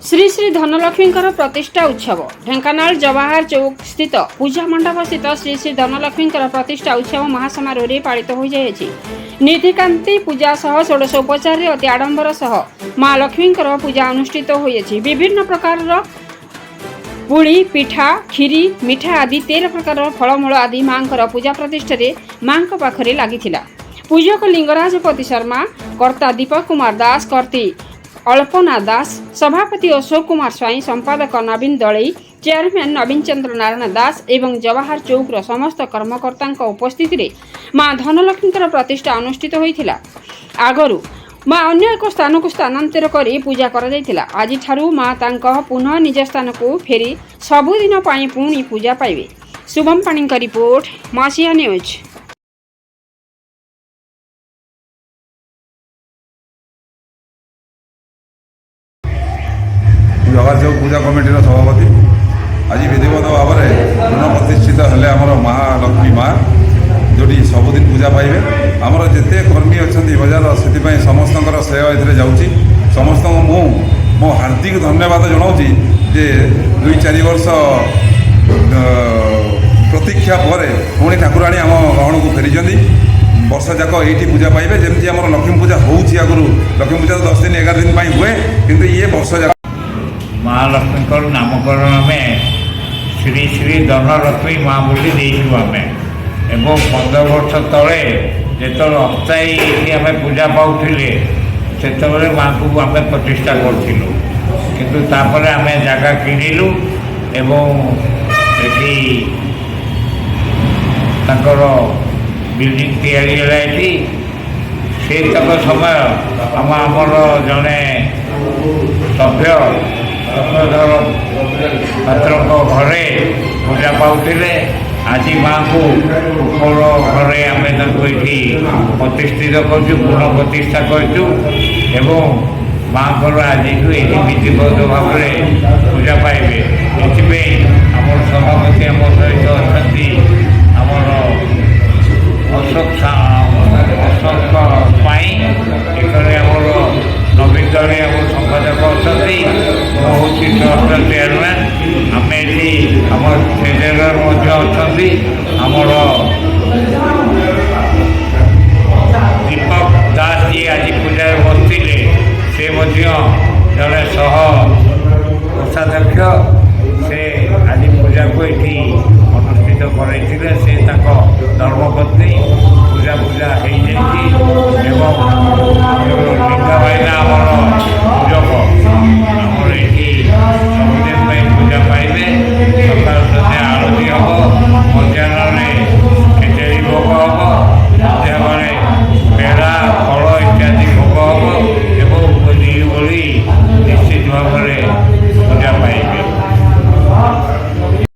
श्री श्री धनलक्ष्मी प्रतिष्ठा उत्सव ढेंकानाल जवाहर चौक स्थित पूजा मंडप स्थित श्री श्री धनलक्ष्मी प्रतिष्ठा उत्सव महासमारोह पालित हो जाए। नीतिकांति पूजा सह षोडशोपचार अति आडंबर सह माँ लक्ष्मी पूजा अनुष्ठित हो विभिन्न प्रकार पुड़ी पिठा खीरी मिठा आदि 13 प्रकार फलमूल आदि माँ पूजा प्रतिष्ठा माँ पाखरे लगी। पूजक लिंगराज पति शर्मा, कर्ता दीपक कुमार दास, कर्ती अल्पना दास, सभापति अशोक कुमार स्वाई, संपादक नवीन दलई, चेयरमैन नवीन चंद्र नारायण दास एवं जवाहर चौकर समस्त कर्मकर्ता उपस्थित में माँ धनलक्ष्मी प्रतिष्ठा अनुष्ठित होता। आगरू माँ अन्य एक स्थान को स्थानांतर कर पूजा कर आज माँ तांका पुनः निज स्थान को फेरी सबुदिन पुणी पूजा पाइबे। शुभम पाणी का रिपोर्ट, मासिया न्यूज। जवाहर चौक पूजा कमिटी सभापति आज विधिवत भाव में पुनः प्रतिष्ठित हेले आमर महालक्ष्मी माँ जोटी सबुदिन पूजा पाइबे। आमर जिते कर्मी अच्छा बजार से समस्त श्रेय ए जाऊँगी। समस्त मो हार्दिक धन्यवाद जनाऊँगी जे 2-4 वर्ष प्रतीक्षा पर पुणी ठाकुराणी आम गहन को फेरी वर्ष जाक ये पूजा पाइबे। जमी आम लक्ष्मी पूजा होगी आगु लक्ष्मी पूजा 10 दिन 11 दिन हुए किंतु ये वर्ष जाक महालक्ष्मी नामकरण में श्री श्री धनलक्ष्मी माँ बोली देचु आम एवं 15 वर्ष तले जो अस्थायी आम पूजा पाऊले से माँ को आम प्रतिष्ठा करूँ किंतु तापर आम जगह किणिलु एवं बिल्डिंग तैयारी से तक समय आमर जड़े सभ्य चक्रधर पात्र घरे पूजा पाऊले। आज माँ को ऊपर घरे आम ये प्रतिष्ठित करूँ पुनः प्रतिष्ठा करूँ एवं माँ को आज ये विधिवत भाव में पूजा पाइबे। ये आम सभापति आम सहित अच्छा आमर अशोक पाई आमर नवीन दलई आम संपादक अच्छा हूँ ट्रस्ट चेयरमैन आम ये आम ट्रेजरर अच्छा आमर दीपक दास जी आज पूजा बसते से जड़े